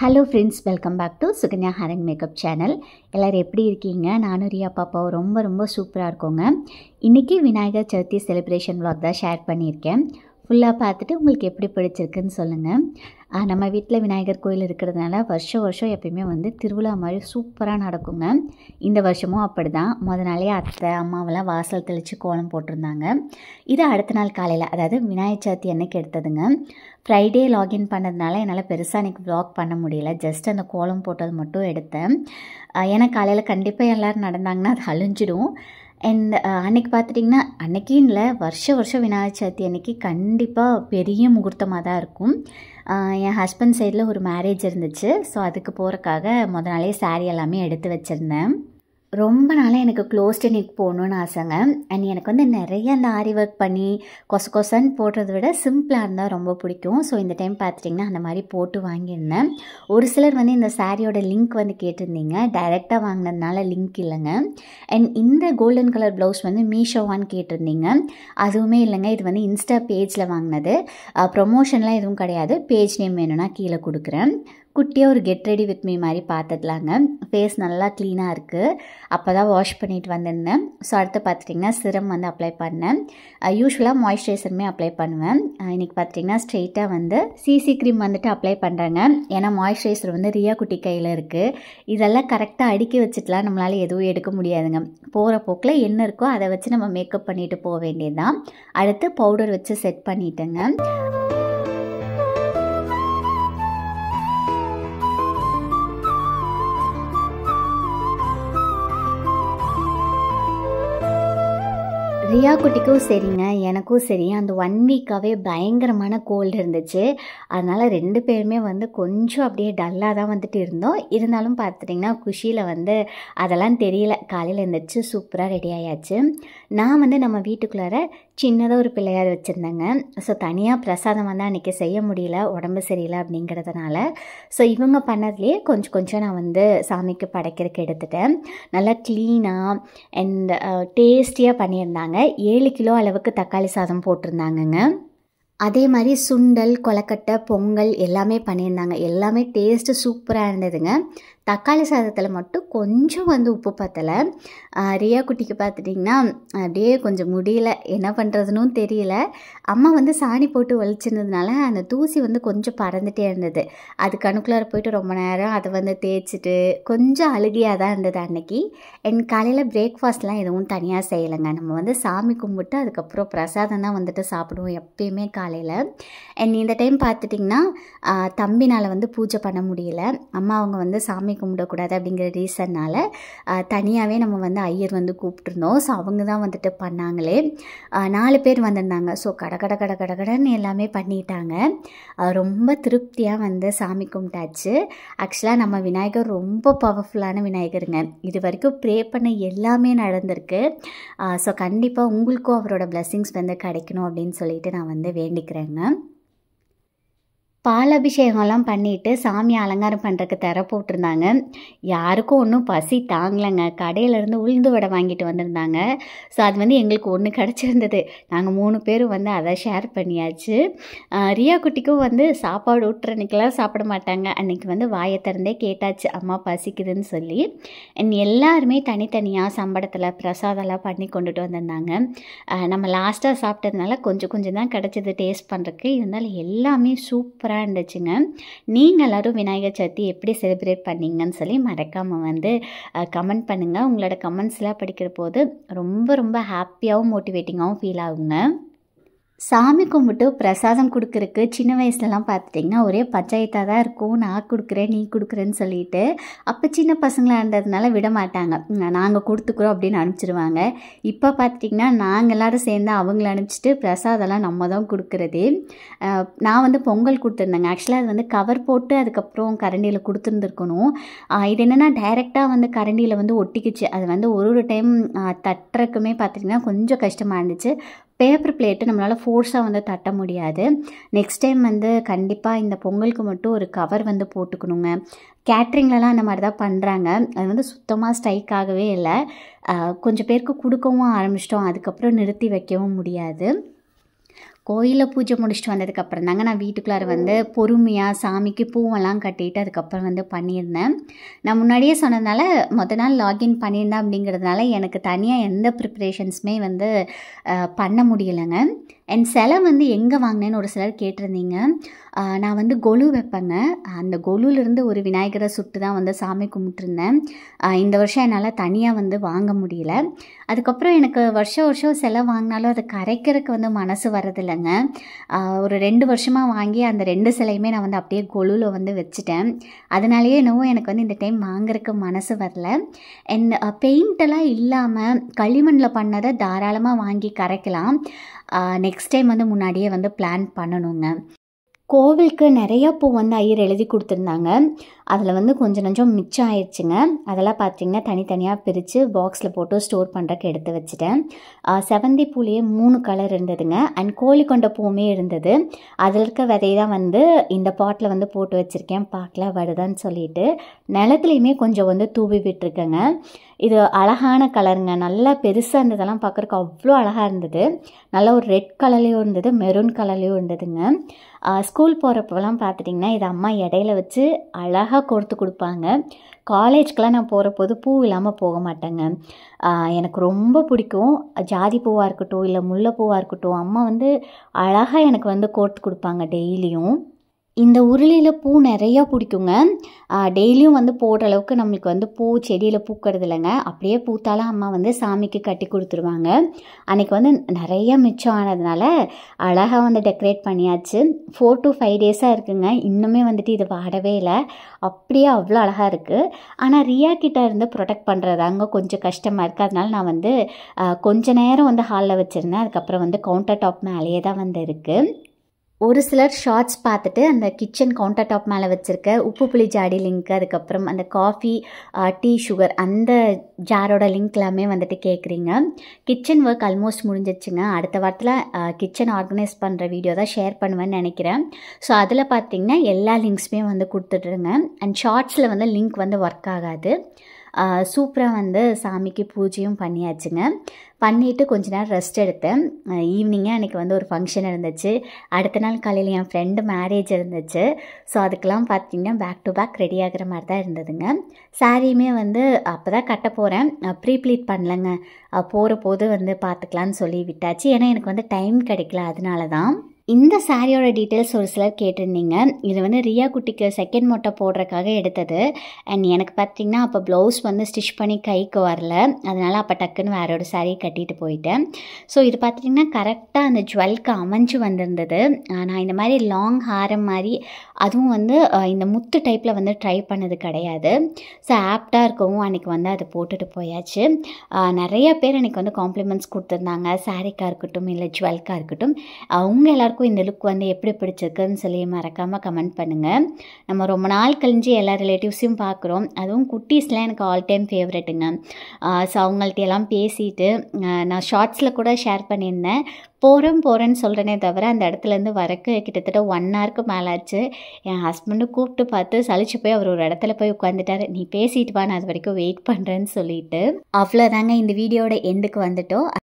Hello friends, welcome back to Sukanya hair and makeup channel. எல்லோரும் எப்படி இருக்கீங்க? நானும் ரியா பாப்பாவும் ரொம்ப சூப்பராக இருக்கோங்க. இன்றைக்கி விநாயகர் சதுர்த்தி செலிப்ரேஷன் vlog தான் ஷேர் பண்ணியிருக்கேன். ஃபுல்லாக பார்த்துட்டு உங்களுக்கு எப்படி பிடிச்சிருக்குன்னு சொல்லுங்கள். நம்ம வீட்டில் விநாயகர் கோயில் இருக்கிறதுனால வருஷம் எப்பயுமே வந்து திருவிழா மாதிரி சூப்பராக நடக்குங்க. இந்த வருஷமும் அப்படி தான். நாளே அத்தை அம்மாவெல்லாம் வாசல் தெளித்து கோலம் போட்டிருந்தாங்க. இது அடுத்த நாள் காலையில், அதாவது விநாயகர் சதுர்த்தி அன்னைக்கு எடுத்ததுங்க. ஃப்ரைடே லாகின் பண்ணதுனால என்னால் பெருசாக அன்றைக்கி vlog பண்ண முடியல. ஜஸ்ட் அந்த கோலம் போட்டது மட்டும் எடுத்தேன். ஏன்னா காலையில் கண்டிப்பாக எல்லோரும் நடந்தாங்கன்னா அது அழிஞ்சிடும். அண்ட் அன்றைக்கி பார்த்துட்டிங்கன்னா, அன்றைக்கின்னு இல்லை, வருஷம் விநாயகர் சதுர்த்தி அன்றைக்கி கண்டிப்பாக பெரிய முகூர்த்தமாக தான் இருக்கும். என் ஹஸ்பண்ட் சைடில் ஒரு மேரேஜ் இருந்துச்சு. ஸோ அதுக்கு போகிறக்காக நாளே சாரீ எல்லாமே எடுத்து வச்சுருந்தேன். ரொம்ப நாளாக எனக்கு க்ளோஸ்டு நெக் போகணுன்னு ஆசைங்க. அண்ட் எனக்கு வந்து நிறைய அந்த ஆரி ஒர்க் பண்ணி கொசன்னு போடுறத விட சிம்பிளாக இருந்தால் ரொம்ப பிடிக்கும். ஸோ இந்த டைம் பார்த்துட்டிங்கன்னா அந்த மாதிரி போட்டு வாங்கியிருந்தேன். ஒரு சிலர் வந்து இந்த சாரியோட லிங்க் வந்து கேட்டிருந்தீங்க. டைரெக்டாக வாங்கினதுனால லிங்க் இல்லைங்க. அண்ட் இந்த கோல்டன் கலர் ப்ளவுஸ் வந்து மீஷோவான்னு கேட்டிருந்தீங்க. அதுவுமே இல்லைங்க. இது வந்து இன்ஸ்டா பேஜில் வாங்கினது. ப்ரொமோஷன்லாம் எதுவும் கிடையாது. பேஜ் நேம் வேணும்னா கீழே கொடுக்குறேன். குட்டியாக ஒரு கெட் ரெடி வித் மீ மாதிரி பார்த்துக்கலாங்க. ஃபேஸ் நல்லா க்ளீனாக இருக்குது. அப்போ தான் வாஷ் பண்ணிட்டு வந்திருந்தேன். ஸோ அடுத்து பார்த்துட்டிங்கன்னா சிரம் வந்து அப்ளை பண்ணேன். யூஸ்வலாக மாய்ஸ்சரைசருமே அப்ளை பண்ணுவேன். இன்றைக்கி பார்த்துட்டிங்கன்னா ஸ்ட்ரெயிட்டாக வந்து சிசி க்ரீம் வந்துட்டு அப்ளை பண்ணுறேங்க. ஏன்னா மாய்ஸ்சரைசர் வந்து ரியா குட்டி கையில் இருக்குது. இதெல்லாம் கரெக்டாக அடுக்கி வச்சுட்டுலாம் நம்மளால் எதுவும் எடுக்க முடியாதுங்க. போகிற போக்கில் என்ன இருக்கோ அதை வச்சு நம்ம மேக்கப் பண்ணிவிட்டு போக வேண்டியது தான். அடுத்து பவுடர் வச்சு செட் பண்ணிட்டேங்க. ரியா குட்டிக்கும் சரிங்க, எனக்கும் சரி, அந்த 1 வீக்காகவே பயங்கரமான கோல்டு இருந்துச்சு. அதனால் 2 பேருமே வந்து கொஞ்சம் அப்படியே டல்லாக தான் வந்துட்டு இருந்தோம். இருந்தாலும் பார்த்துட்டிங்கன்னா குஷியில் வந்து அதெல்லாம் தெரியல. காலையில் எழுந்திரிச்சு சூப்பராக ரெடி ஆயாச்சு. நான் வந்து நம்ம வீட்டுக்குள்ளார சின்னதாக ஒரு பிள்ளையார் வச்சுருந்தேங்க. ஸோ தனியாக பிரசாதம் வந்து அன்றைக்கி செய்ய முடியல, உடம்பு சரியில்லை அப்படிங்கிறதுனால. ஸோ இவங்க பண்ணதுலேயே கொஞ்சம் நான் வந்து சாமிக்கு படைக்கிறதுக்கு எடுத்துட்டேன். நல்லா க்ளீனாக அண்ட் டேஸ்டியாக பண்ணியிருந்தாங்க. 7 கிலோ அளவுக்கு தக்காளி சாதம் போட்டிருந்தாங்கங்க. அதே மாதிரி சுண்டல், கொலக்கட்டை, பொங்கல் எல்லாமே பண்ணியிருந்தாங்க. எல்லாமே டேஸ்ட்டு சூப்பராக இருந்ததுங்க. தக்காளி சாதத்தில் மட்டும் கொஞ்சம் வந்து உப்பு பத்தலை. ரியா குட்டிக்கு பார்த்துட்டிங்கன்னா அப்படியே கொஞ்சம் முடியல, என்ன பண்ணுறதுன்னு தெரியல. அம்மா வந்து சாணி போட்டு வலிச்சிருந்ததுனால அந்த தூசி வந்து கொஞ்சம் பறந்துகிட்டே இருந்தது. அதுக்கு அணுக்குள்ளார போயிட்டு ரொம்ப நேரம் அதை வந்து தேய்ச்சிட்டு கொஞ்சம் அழுகியாக தான் இருந்தது அன்னைக்கு. என் காலையில் பிரேக்ஃபாஸ்ட்லாம் எதுவும் தனியாக செய்யலைங்க. நம்ம வந்து சாமி கும்பிட்டு அதுக்கப்புறம் பிரசாதம் தான் வந்துட்டு சாப்பிடுவோம் எப்பயுமே காலையில். அண்ட் இந்த டைம் பார்த்துட்டிங்கன்னா தம்பினால் வந்து பூஜை பண்ண முடியல. அம்மா அவங்க வந்து சாமி கும்பிடக்கூடாது அப்படிங்கிற ரீசன்னால் தனியாகவே நம்ம வந்து ஐயர் வந்து கூப்பிட்டுருந்தோம். ஸோ அவங்க தான் வந்துட்டு பண்ணாங்களே. 4 பேர் வந்திருந்தாங்க. ஸோ கடன்னு எல்லாமே பண்ணிட்டாங்க. ரொம்ப திருப்தியாக வந்து சாமி கும்பிட்டாச்சு. ஆக்சுவலாக நம்ம விநாயகர் ரொம்ப பவர்ஃபுல்லான விநாயகருங்க. இது வரைக்கும் ப்ரே பண்ண எல்லாமே நடந்திருக்கு. ஸோ கண்டிப்பாக உங்களுக்கும் அவரோட பிளெஸ்ஸிங்ஸ் வந்து கிடைக்கணும் அப்படின்னு சொல்லிட்டு நான் வந்து வேண்டிக்கிறேங்க. பால் அபிஷேகம்லாம் பண்ணிவிட்டு சாமி அலங்காரம் பண்ணுறதுக்கு தர போட்டிருந்தாங்க. யாருக்கும் ஒன்றும் பசி தாங்கலைங்க. கடையிலேருந்து உளுந்து வடை வாங்கிட்டு வந்திருந்தாங்க. ஸோ அது வந்து எங்களுக்கு 1 கிடச்சிருந்தது. நாங்கள் 3 பேரும் வந்து அதை ஷேர் பண்ணியாச்சு. ரியா குட்டிக்கும் வந்து சாப்பாடு ஊட்டுற அன்றைக்கெல்லாம் சாப்பிட மாட்டாங்க. அன்றைக்கி வந்து வாயை திறந்தே கேட்டாச்சு, அம்மா பசிக்குதுன்னு சொல்லி. எல்லாருமே தனித்தனியாக சம்படத்தில் பிரசாதம்லாம் பண்ணி கொண்டுட்டு வந்திருந்தாங்க. நம்ம லாஸ்ட்டாக சாப்பிட்டதுனால கொஞ்சம் தான் கிடச்சிது டேஸ்ட் பண்ணுறதுக்கு. இருந்தாலும் எல்லாமே சூப்பராக இருந்துச்சுங்க. நீங்கள் எல்லோரும் விநாயகர் சதுர்த்தி எப்படி செலிப்ரேட் பண்ணீங்கன்னு சொல்லி மறக்காமல் வந்து கமெண்ட் பண்ணுங்கள். உங்களோட கமெண்ட்ஸ்லாம் படிக்கிற போது ரொம்ப ஹாப்பியாகவும் மோட்டிவேட்டிங்காகவும் ஃபீல் ஆகுங்க. சாமி கும்பிட்டு பிரசாதம் கொடுக்குறக்கு சின்ன வயசுலலாம் பார்த்துட்டிங்கன்னா ஒரே பஞ்சாயத்தாக தான் இருக்கும். நான் கொடுக்குறேன், நீ கொடுக்குறேன்னு சொல்லிட்டு. அப்போ சின்ன பசங்களாக இருந்ததுனால விட மாட்டாங்க. நாங்கள் கொடுத்துக்குறோம் அப்படின்னு அனுப்பிச்சிடுவாங்க. இப்போ பார்த்துட்டிங்கன்னா நாங்கள் எல்லோரும் சேர்ந்து அவங்கள அனுப்பிச்சிட்டு பிரசாதம்லாம் நம்ம தான் கொடுக்குறது. நான் வந்து பொங்கல் கொடுத்துருந்தேங்க. ஆக்சுவலாக அது வந்து கவர் போட்டு அதுக்கப்புறம் கரண்டியில் கொடுத்துருந்துருக்கணும். இது என்னென்னா டைரெக்டாக வந்து கரண்டியில் வந்து ஒட்டிக்கிச்சு. அது வந்து ஒரு டைம் தட்டுறக்குமே பார்த்திங்கன்னா கொஞ்சம் கஷ்டமாக இருந்துச்சு. பேப்பர் பிளேட்டு நம்மளால் ஃபோர்ஸாக வந்து தட்ட முடியாது. நெக்ஸ்ட் டைம் வந்து கண்டிப்பாக இந்த பொங்கலுக்கு மட்டும் ஒரு கவர் வந்து போட்டுக்கணுங்க. கேட்ரிங்லலாம் அந்த மாதிரி தான் பண்ணுறாங்க. அது வந்து சுத்தமாக ஸ்ட்ரைக் ஆகவே இல்லை. கொஞ்சம் பேருக்கு கொடுக்கவும் ஆரம்பிச்சிட்டோம். அதுக்கப்புறம் நிறுத்தி வைக்கவும் முடியாது. கோயிலில் பூஜை முடிச்சுட்டு வந்ததுக்கப்புறம் தாங்க நான் வீட்டுக்குள்ளார வந்து பொறுமையாக சாமிக்கு பூவெல்லாம் கட்டிட்டு அதுக்கப்புறம் வந்து பண்ணியிருந்தேன். நான் முன்னாடியே சொன்னதுனால மொதல் நாள் லாகின் பண்ணியிருந்தேன் அப்படிங்கிறதுனால எனக்கு தனியாக எந்த ப்ரிப்ரேஷன்ஸுமே வந்து பண்ண முடியலைங்க. என் சிலை வந்து எங்கே வாங்கினேன்னு ஒரு சிலர் கேட்டிருந்தீங்க. நான் வந்து கொலு வைப்பேங்க. அந்த கொலுலேருந்து ஒரு விநாயகரை சுட்டு தான் வந்து சாமி கும்பிட்டுருந்தேன். இந்த வருஷம் என்னால் தனியாக வந்து வாங்க முடியல. அதுக்கப்புறம் எனக்கு வருஷம் சிலை வாங்கினாலும் அதை கரைக்கிறதுக்கு வந்து மனசு வரதில்லைங்க. ஒரு 2 வருஷமாக வாங்கி அந்த 2 சிலையுமே நான் வந்து அப்படியே கொலுவில் வந்து வச்சுட்டேன். அதனாலேயே என்னவோ எனக்கு வந்து இந்த டைம் வாங்குறதுக்கு மனசு வரல. பெயிண்டெல்லாம் இல்லாமல் களிமண்ணில் பண்ணதை தாராளமாக வாங்கி கரைக்கலாம். நெக்ஸ்ட் டைம் வந்து முன்னாடியே வந்து பிளான் பண்ணணுங்க. கோவிலுக்கு நிறையா பூ வந்து ஐயர் எழுதி கொடுத்துருந்தாங்க. அதில் வந்து கொஞ்சம் மிச்சம் ஆயிடுச்சுங்க. அதெல்லாம் பார்த்திங்கன்னா தனித்தனியாக பிரித்து பாக்ஸில் போட்டு ஸ்டோர் பண்ணுறக்கு எடுத்து வச்சுட்டேன். செவந்தி பூலேயே 3 கலர் இருந்ததுங்க. அண்ட் கோழிக்கொண்ட பூவுமே இருந்தது. அதில் இருக்க விதையை தான் வந்து இந்த பாட்டில் வந்து போட்டு வச்சுருக்கேன். பார்க்கலாம் வருதான்னு சொல்லிட்டு நிலத்துலையுமே கொஞ்சம் வந்து தூவி விட்டுருக்கேங்க. இது அழகான கலருங்க. நல்லா பெருசாக இருந்ததெல்லாம் பார்க்குறக்கு அவ்வளோ அழகாக இருந்தது. நல்லா ஒரு ரெட் கலர்லேயும் இருந்தது, மெரூன் கலர்லேயும் இருந்ததுங்க. ஸ்கூல் போகிறப்பெல்லாம் பார்த்துட்டிங்கன்னா இதை அம்மா இடையில வச்சு அழகாக கோர்த்து கொடுப்பாங்க. காலேஜ்க்கெலாம் நான் போகிறபோது பூ இல்லாமல் போக மாட்டேங்க. எனக்கு ரொம்ப பிடிக்கும். ஜாதி பூவாக இருக்கட்டும் இல்லை முல்லைப்பூவாக இருக்கட்டும், அம்மா வந்து அழகாக எனக்கு வந்து கோர்த்து கொடுப்பாங்க டெய்லியும். இந்த உருளையில் பூ நிறையா பிடிக்குங்க. டெய்லியும் வந்து போடுற அளவுக்கு நம்மளுக்கு வந்து பூ செடியில் பூக்கிறது இல்லைங்க. அப்படியே பூத்தாலும் அம்மா வந்து சாமிக்கு கட்டி கொடுத்துருவாங்க. அன்றைக்கி வந்து நிறைய மிச்சம் ஆனதுனால அழகாக வந்து டெக்கரேட் பண்ணியாச்சு. 4 to 5 டேஸாக இருக்குங்க. இன்னுமே வந்துட்டு இது வாடவே இல்லை. அப்படியே அவ்வளோ அழகாக இருக்குது. ஆனால் ரியா கிட்ட இருந்து ப்ரொடெக்ட் பண்ணுறதாங்க கொஞ்சம் கஷ்டமாக இருக்குது. அதனால நான் வந்து கொஞ்ச நேரம் வந்து ஹாலில் வச்சுருந்தேன். அதுக்கப்புறம் வந்து கவுண்டர் டாப் மேலேயே தான் வந்து இருக்குது. ஒரு சிலர் ஷார்ட்ஸ் பார்த்துட்டு அந்த கிச்சன் கவுண்டர் டாப் மேலே வச்சுருக்க உப்பு புளி ஜாடி லிங்க், அதுக்கப்புறம் அந்த காஃபி டீ சுகர் அந்த ஜாரோட லிங்க் எல்லாமே வந்துட்டு கேட்குறீங்க. கிச்சன் ஒர்க் ஆல்மோஸ்ட் முடிஞ்சிடுச்சுங்க. அடுத்த வாரத்தில் கிச்சன் ஆர்கனைஸ் பண்ணுற வீடியோ தான் ஷேர் பண்ணுவேன்னு நினைக்கிறேன். ஸோ அதில் பார்த்திங்கன்னா எல்லா லிங்க்ஸுமே வந்து கொடுத்துட்ருங்க. அண்ட் ஷார்ட்ஸில் வந்து லிங்க் வந்து ஒர்க் ஆகாது. சூப்பராக வந்து சாமிக்கு பூஜையும் பண்ணியாச்சுங்க. பண்ணிவிட்டு கொஞ்ச நேரம் ரெஸ்ட் எடுத்தேன். ஈவினிங்காக எனக்கு வந்து ஒரு ஃபங்க்ஷன் இருந்துச்சு. அடுத்த நாள் காலையில் என் ஃப்ரெண்டு மேரேஜ் இருந்துச்சு. ஸோ அதுக்கெலாம் பார்த்திங்கன்னா பேக் டு பேக் ரெடி ஆகிற மாதிரி தான் இருந்ததுங்க. சாரியுமே வந்து அப்போ தான் கட்ட போகிறேன். ப்ரீப்ளீட் பண்ணலைங்க. போகிற போது வந்து பார்த்துக்கலான்னு சொல்லி விட்டாச்சு. ஏன்னா எனக்கு வந்து டைம் கிடைக்கல. அதனால தான். இந்த சாரியோட டீட்டெயில்ஸ் ஒரு சிலர் கேட்டிருந்தீங்க. இது வந்து ரியா குட்டிக்கு செகண்ட் மொட்டை போடுறதுக்காக எடுத்தது. அண்ட் எனக்கு பார்த்திங்கன்னா அப்போ ப்ளவுஸ் வந்து ஸ்டிச் பண்ணி கைக்கு வரல. அதனால் அப்போ டக்குன்னு வேறோட சாரீ கட்டிட்டு போயிட்டேன். ஸோ இது பார்த்திங்கன்னா கரெக்டாக அந்த ஜுவல்க்கு அமைஞ்சு வந்திருந்தது. நான் இந்த மாதிரி லாங் ஹாரம் மாதிரி அதுவும் வந்து இந்த முத்து டைப்பில் வந்து ட்ரை பண்ணது கிடையாது. ஸோ ஆப்டாக இருக்கவும் அன்றைக்கி வந்து அதை போட்டுட்டு போயாச்சு. நிறைய பேர் எனக்கு வந்து காம்ப்ளிமெண்ட்ஸ் கொடுத்துருந்தாங்க. சாரீக்காக இருக்கட்டும் இல்லை ஜுவல்க்காக இருக்கட்டும். அவங்க எல்லாருக்கும் இந்த லுக் வந்து எப்படி பிடிச்சிருக்குன்னு சொல்லி மறக்காமல் கமெண்ட் பண்ணுங்கள். நம்ம ரொம்ப நாள் கழிஞ்சு எல்லா ரிலேட்டிவ்ஸையும் பார்க்குறோம். அதுவும் குட்டீஸ்லாம் எனக்கு ஆல் டைம் ஃபேவரெட்டுங்க. ஸோ அவங்கள்ட்ட எல்லாம் பேசிட்டு நான் ஷார்ட்ஸில் கூட ஷேர் பண்ணியிருந்தேன். போகிறேன்னு சொல்கிறேனே தவிர அந்த இடத்துலேருந்து வரக்கு கிட்டத்தட்ட 1 ஹவருக்கு மேலே ஆச்சு. என் ஹஸ்பண்டு கூப்பிட்டு பார்த்து சலிச்சு போய் அவர் ஒரு இடத்துல போய் உட்காந்துட்டார். நீ பேசிட்டு வா, நான் அது வரைக்கும் வெயிட் பண்ணுறேன்னு சொல்லிட்டு. அவ்வளோதாங்க, இந்த வீடியோட எண்டுக்கு வந்துட்டோம்.